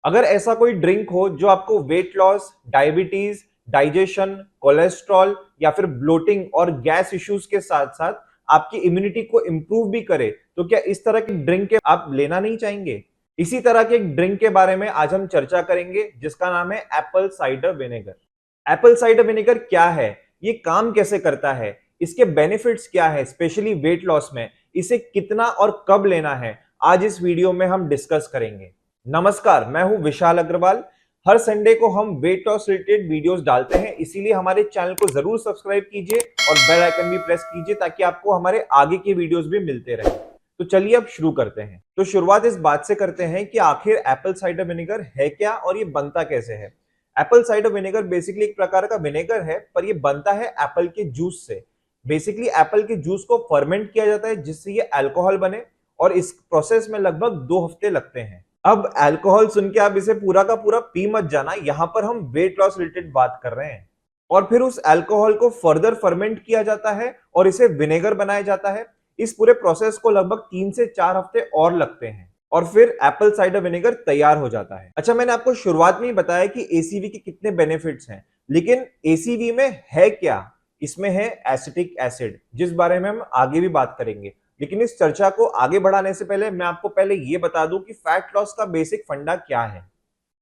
अगर ऐसा कोई ड्रिंक हो जो आपको weight loss, diabetes, digestion, cholesterol या फिर ब्लोटिंग और गैस इश्यूज के साथ साथ आपकी इम्यूनिटी को इंप्रूव भी करे, तो क्या इस तरह की ड्रिंक आप लेना नहीं चाहेंगे? इसी तरह के एक ड्रिंक के बारे में आज हम चर्चा करेंगे जिसका नाम है Apple cider vinegar. Apple cider vinegar क्या है, ये काम कैसे करता है, इसके बेनिफिट्स क्या है स्पेशली वेट लॉस में, इसे कितना और कब लेना है, आज इस वीडियो में हम डिस्कस करेंगे। नमस्कार, मैं हूं विशाल अग्रवाल। हर संडे को हम वेट लॉस रिलेटेड वीडियोस डालते हैं, इसीलिए हमारे चैनल को जरूर सब्सक्राइब कीजिए और बेल आइकन भी प्रेस कीजिए ताकि आपको हमारे आगे के वीडियोस भी मिलते रहें। तो चलिए अब शुरू करते हैं। तो शुरुआत इस बात से करते हैं कि आखिर एप्पल साइडर विनेगर है क्या और ये बनता कैसे है। एप्पल साइडर विनेगर बेसिकली एक प्रकार का विनेगर है, पर ये बनता है एप्पल के जूस से। बेसिकली एप्पल के जूस को फर्मेंट किया जाता है जिससे ये अल्कोहल बने, और इस प्रोसेस में लगभग 2 हफ्ते लगते हैं। अब अल्कोहल सुन के आप इसे पूरा का पूरा पी मत जाना, यहां पर हम वेट लॉस रिलेटेड बात कर रहे हैं। और फिर उस अल्कोहल को फर्दर फर्मेंट किया जाता है और इसे विनेगर बनाया जाता है। इस पूरे प्रोसेस को लगभग 3 से 4 हफ्ते और लगते हैं और फिर एप्पल साइडर विनेगर तैयार हो जाता है। अच्छा, मैंने आपको शुरुआत में ही बताया कि एसीवी के कितने बेनिफिट्स हैं, लेकिन एसीवी में है क्या? इसमें है एसिटिक एसिड, जिस बारे में हम आगे भी बात करेंगे। लेकिन इस चर्चा को आगे बढ़ाने से पहले मैं आपको पहले ये बता दूं कि फैट लॉस का बेसिक फंडा क्या है।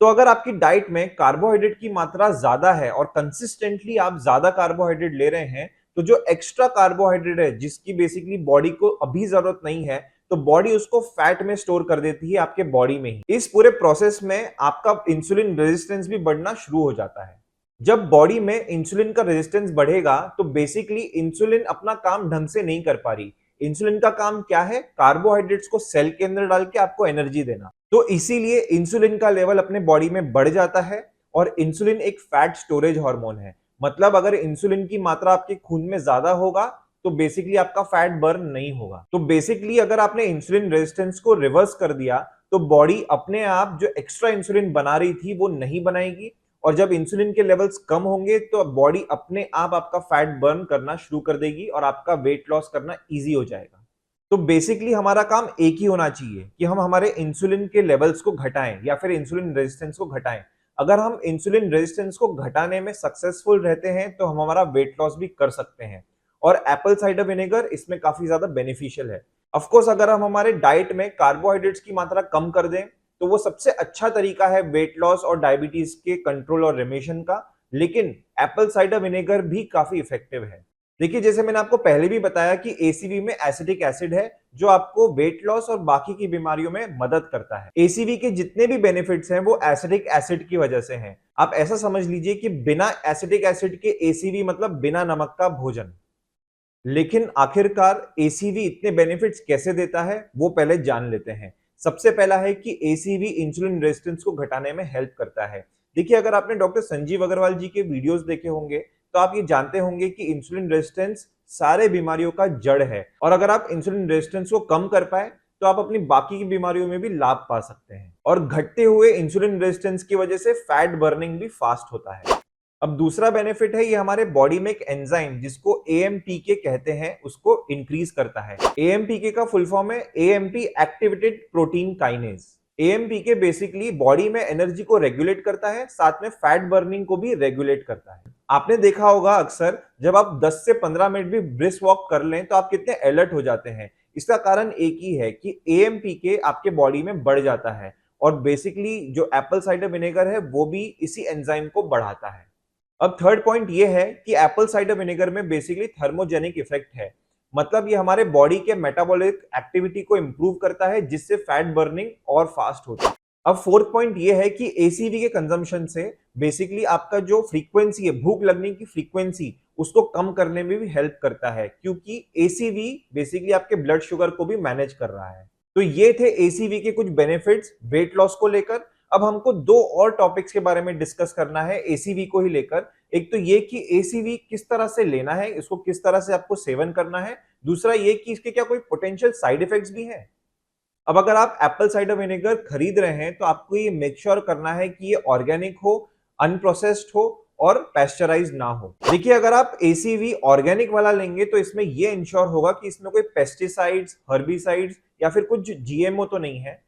तो अगर आपकी डाइट में कार्बोहाइड्रेट की मात्रा ज्यादा है और कंसिस्टेंटली आप ज्यादा कार्बोहाइड्रेट ले रहे हैं, तो जो एक्स्ट्रा कार्बोहाइड्रेट है जिसकी बेसिकली बॉडी को अभी जरूरत नहीं है, तो बॉडी उसको फैट में स्टोर कर देती है आपके बॉडी में ही। इस पूरे प्रोसेस में आपका इंसुलिन रेजिस्टेंस भी बढ़ना शुरू हो जाता है। जब बॉडी में इंसुलिन का रेजिस्टेंस बढ़ेगा तो बेसिकली इंसुलिन अपना काम ढंग से नहीं कर पा रही। इंसुलिन का काम क्या है? कार्बोहाइड्रेट्स को सेल के अंदर डाल के आपको एनर्जी देना। तो इसीलिए इंसुलिन का लेवल अपने बॉडी में बढ़ जाता है। और इंसुलिन एक फैट स्टोरेज हार्मोन है, मतलब अगर इंसुलिन की मात्रा आपके खून में ज्यादा होगा तो बेसिकली आपका फैट बर्न नहीं होगा। तो बेसिकली अगर आपने इंसुलिन रेजिस्टेंस को रिवर्स कर दिया तो बॉडी अपने आप जो एक्स्ट्रा इंसुलिन बना रही थी वो नहीं बनाएगी, और जब इंसुलिन के लेवल्स कम होंगे तो बॉडी अपने आप आपका फैट बर्न करना शुरू कर देगी और आपका वेट लॉस करना इजी हो जाएगा। तो बेसिकली हमारा काम एक ही होना चाहिए कि हम हमारे इंसुलिन के लेवल्स को घटाएं या फिर इंसुलिन रेजिस्टेंस को घटाएं। अगर हम इंसुलिन रेजिस्टेंस को घटाने में सक्सेसफुल रहते हैं तो हम हमारा वेट लॉस भी कर सकते हैं, और एप्पल साइडर विनेगर इसमें काफी ज्यादा बेनिफिशियल है। ऑफ कोर्स अगर हम हमारे डाइट में कार्बोहाइड्रेट्स की मात्रा कम कर दें तो वो सबसे अच्छा तरीका है वेट लॉस और डायबिटीज के कंट्रोल और रिमिशन का, लेकिन एप्पल साइडर विनेगर भी काफी इफेक्टिव है। देखिए, जैसे मैंने आपको पहले भी बताया कि एसीवी में एसिटिक एसिड है जो आपको वेट लॉस और बाकी की बीमारियों में मदद करता है। एसीवी के जितने भी बेनिफिट्स हैं वो एसिटिक एसिड की वजह से हैं। आप ऐसा समझ लीजिए कि बिना एसिटिक एसिड के एसीवी मतलब बिना नमक का भोजन। लेकिन आखिरकार एसीवी इतने बेनिफिट्स कैसे देता है वो पहले जान लेते हैं। सबसे पहला है कि एसीवी इंसुलिन रेजिस्टेंस को घटाने में हेल्प करता है। देखिए, अगर आपने डॉक्टर संजीव अग्रवाल जी के वीडियोस देखे होंगे तो आप ये जानते होंगे कि इंसुलिन रेजिस्टेंस सारे बीमारियों का जड़ है, और अगर आप इंसुलिन रेजिस्टेंस को कम कर पाए तो आप अपनी बाकी की बीमारियों में भी लाभ पा सकते हैं। और घटते हुए इंसुलिन रेजिस्टेंस की वजह से फैट बर्निंग भी फास्ट होता है। अब दूसरा बेनिफिट है, ये हमारे बॉडी में एक एंजाइम जिसको एएमपीके कहते हैं उसको इंक्रीज करता है। एएमपीके का फुल फॉर्म है AMP activated protein kinase. AMPK basically body में एनर्जी को रेगुलेट करता है, साथ में फैट बर्निंग को भी रेगुलेट करता है। आपने देखा होगा अक्सर जब आप 10 से 15 मिनट भी ब्रिस्क वॉक कर लें तो आप कितने अलर्ट हो जाते हैं। इसका कारण एक ही है कि एएमपीके आपके बॉडी में बढ़ जाता है, और बेसिकली जो एप्पल साइडर विनेगर है वो भी इसी एंजाइम को बढ़ाता है। अब थर्ड पॉइंट ये है कि एप्पल साइडर विनेगर में बेसिकली थर्मोजेनिक इफेक्ट है, मतलब ये हमारे बॉडी के मेटाबॉलिक एक्टिविटी को इंप्रूव करता है जिससे फैट बर्निंग और फास्ट होती है। अब फोर्थ पॉइंट ये है कि एसीवी के कंजम्पशन से बेसिकली आपका जो फ्रीक्वेंसी है, भूख लगने की फ्रीक्वेंसी, उसको कम करने में भी हेल्प करता है, क्योंकि एसीवी बेसिकली आपके ब्लड शुगर को भी मैनेज कर रहा है। तो ये थे एसीवी के कुछ बेनिफिट्स वेट लॉस को लेकर। अब हमको दो और टॉपिक्स के बारे में डिस्कस करना है एसीवी को ही लेकर। एक तो ये कि एसीवी किस तरह से लेना है, इसको किस तरह से आपको सेवन करना है। दूसरा ये कि इसके क्या कोई पोटेंशियल साइड इफेक्ट्स भी हैं। अब अगर आप एप्पल साइडर विनेगर खरीद रहे हैं तो आपको ये मेक श्योर करना है कि ये ऑर्गेनिक हो, अनप्रोसेस्ड हो और पेस्चराइज ना हो। देखिए, अगर आप एसीवी ऑर्गेनिक वाला लेंगे तो इसमें ये इंश्योर होगा कि इसमें कोई पेस्टिसाइड्स, हर्बिसाइड्स या फिर कुछ जीएमओ तो नहीं है।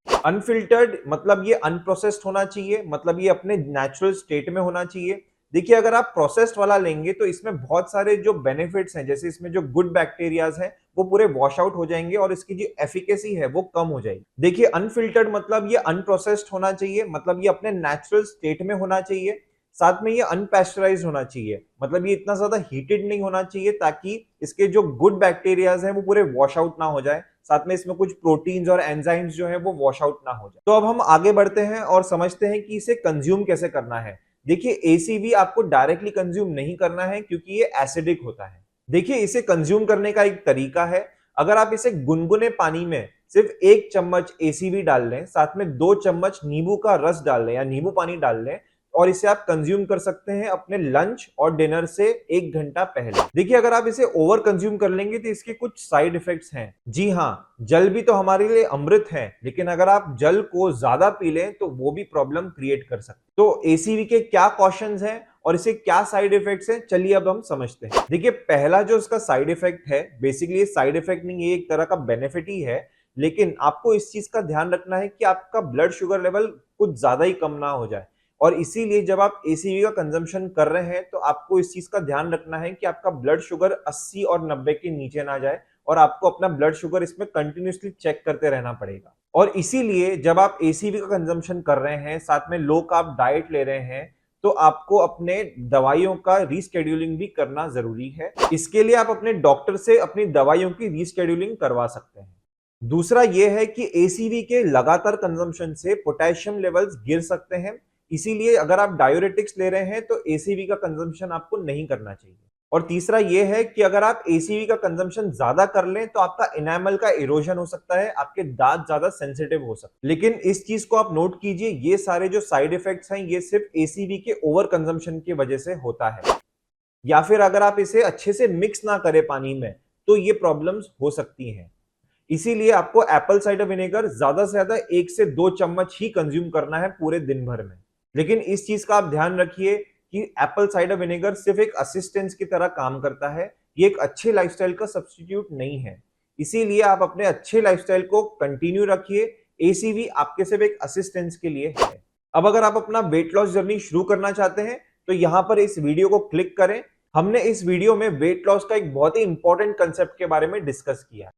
अनफिल्टर्ड मतलब ये अनप्रोसेस्ड होना चाहिए, मतलब ये अपने नेचुरल स्टेट में होना चाहिए। देखिए अगर आप प्रोसेस्ड वाला लेंगे तो इसमें बहुत सारे जो बेनिफिट्स हैं, जैसे इसमें जो गुड बैक्टीरियाज हैं वो पूरे वॉश आउट हो जाएंगे और इसकी जो एफिकेसी है वो कम हो जाएगी। देखिए अनफिल्टर्ड मतलब ये अनप्रोसेस्ड होना चाहिए, मतलब ये अपने नेचुरल स्टेट में होना चाहिए। साथ में ये अनपेस्चराइज्ड होना चाहिए, मतलब ये इतना ज्यादा हीटेड नहीं होना चाहिए ताकि इसके जो गुड बैक्टीरियाज हैं वो पूरे वॉश आउट ना हो जाए। साथ में इसमें कुछ प्रोटीन्स और एंजाइम्स जो है वो वॉश आउट ना हो जाए। तो अब हम आगे बढ़ते हैं और समझते हैं कि इसे कंज्यूम कैसे करना है। देखिए एसीवी आपको डायरेक्टली कंज्यूम नहीं करना है क्योंकि ये एसिडिक होता है। देखिए इसे कंज्यूम करने का एक तरीका है। अगर आप इसे गुनगुने पानी में सिर्फ 1 चम्मच एसीवी डाल लें, साथ में 2 चम्मच नींबू का रस डाल लें या नींबू पानी डाल लें, और इसे आप कंज्यूम कर सकते हैं अपने लंच और डिनर से 1 घंटा पहले। देखिए अगर आप इसे ओवर कंज्यूम कर लेंगे तो इसके कुछ साइड इफेक्ट्स हैं। जी हाँ, जल भी तो हमारे लिए अमृत है, लेकिन अगर आप जल को ज्यादा पी लें तो वो भी प्रॉब्लम क्रिएट कर सकते हैं। तो एसीवी के क्या कॉशंस हैं और इसे क्या साइड इफेक्ट्स हैं, चलिए अब हम समझते हैं। देखिए पहला जो इसका साइड इफेक्ट है, बेसिकली साइड इफेक्ट नहीं, ये एक तरह का बेनिफिट ही है, लेकिन आपको इस चीज का ध्यान रखना है कि आपका ब्लड शुगर लेवल कुछ ज्यादा ही कम ना हो जाए। और इसीलिए जब आप एसीवी का कंजम्पशन कर रहे हैं तो आपको इस चीज का ध्यान रखना है कि आपका ब्लड शुगर 80 और 90 के नीचे ना जाए, और आपको अपना ब्लड शुगर इसमें कंटिन्यूसली चेक करते रहना पड़ेगा। और इसीलिए जब आप एसीवी का कंजम्पशन कर रहे हैं, साथ में लो कार्ब डाइट ले रहे हैं, तो आपको अपने दवाइयों का रीस्केड्यूलिंग भी करना जरूरी है। इसके लिए आप अपने डॉक्टर से अपनी दवाइयों की रीस्केड्यूलिंग करवा सकते हैं। दूसरा यह है कि एसीवी के लगातार कंजम्पशन से पोटेशियम लेवल्स गिर सकते हैं, इसीलिए अगर आप डायूरेटिक्स ले रहे हैं तो एसीवी का कंजम्पशन आपको नहीं करना चाहिए। और तीसरा यह है कि अगर आप एसीवी का कंजम्पशन ज्यादा कर लें तो आपका इनेमल का इरोजन हो सकता है, आपके दांत ज्यादा सेंसिटिव हो सकते हैं। लेकिन इस चीज को आप नोट कीजिए, ये सारे जो साइड इफेक्ट्स हैं ये सिर्फ एसीवी के ओवर कंजम्पशन की वजह से होता है, या फिर अगर आप इसे अच्छे से मिक्स ना करें पानी में तो ये प्रॉब्लम्स हो सकती हैं। इसीलिए आपको एप्पल साइडर विनेगर ज्यादा से ज्यादा 1 से 2 चम्मच ही कंज्यूम करना है पूरे दिन भर में। लेकिन इस चीज का आप ध्यान रखिए कि एप्पल साइडर विनेगर सिर्फ एक असिस्टेंस की तरह काम करता है, ये एक अच्छे लाइफस्टाइल का सब्स्टिट्यूट नहीं है। इसीलिए आप अपने अच्छे लाइफस्टाइल को कंटिन्यू रखिए, एसीवी आपके सिर्फ एक असिस्टेंस के लिए है। अब अगर आप अपना वेट लॉस जर्नी शुरू करना चाहते हैं तो यहाँ पर इस वीडियो को क्लिक करें। हमने इस वीडियो में वेट लॉस का एक बहुत ही इंपॉर्टेंट कंसेप्ट के बारे में डिस्कस किया है।